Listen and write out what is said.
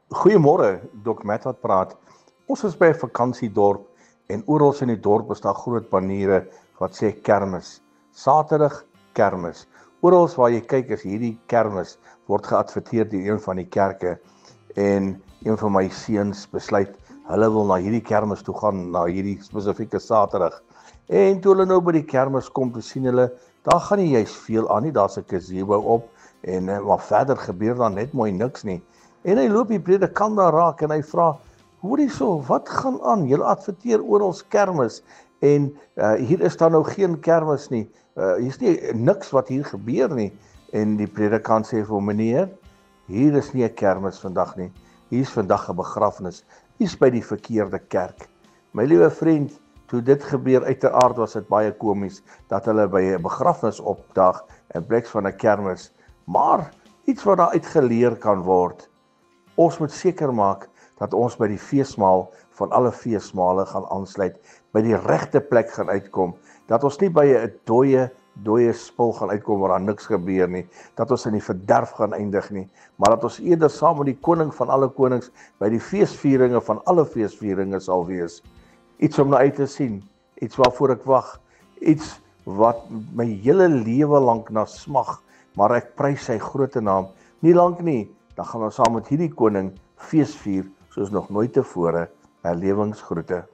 Goeiemôre, Dok Matt wat praat. Ons is by 'n vakansiedorp en oral in die dorp is daar groot baniere wat sê kermis. Saterdag kermis. Oral waar jy kyk is hierdie kermis word geadverteer deur een van die kerke en een van my seuns besluit hulle wil na hierdie kermis toe gaan na hierdie spesifieke Saterdag. En toe hulle nou by die kermis kom, te sien hulle, daar gaan nie juist veel aan nie, daar's 'n gazebo op en maar verder gebeur daar net mooi niks nie. En hy loop die predikant daar raak en hy vra, hoorie so, wat gaan aan? Julle adverteer oral kermis en hier is daar nou geen kermis nie. Hier's nie niks wat hier gebeur nie. En die predikant sê vir hom, meneer, hier is nie 'n kermis vandag nie. Hier's vandag 'n begrafnis. Hier's by die verkeerde kerk. My liewe vriend, toe dit gebeur, uiteraard was dit baie komies dat hulle by 'n begrafnis opdag in plek van 'n kermis. Maar iets wat daar uitgeleer kan word. Ons moet seker maak dat ons by die feesmaal van alle feesmale gaan aansluit, by die regte plek gaan uitkom, dat ons nie by 'n dooie spul gaan uitkom waar daar niks gebeur nie, dat ons in die verderf gaan eindig nie, maar dat ons eerder saam met die koning van alle konings by die feesvieringe van alle feesvieringe sal wees. Iets om na uit te sien, iets waarvoor ek wag, iets wat my hele lewe lank na smag, maar ek prys sy groote naam. Nie lank nie, dan gaan ons saam met hierdie koning fees vier soos nog nooit tevore. Herlewingsgroete.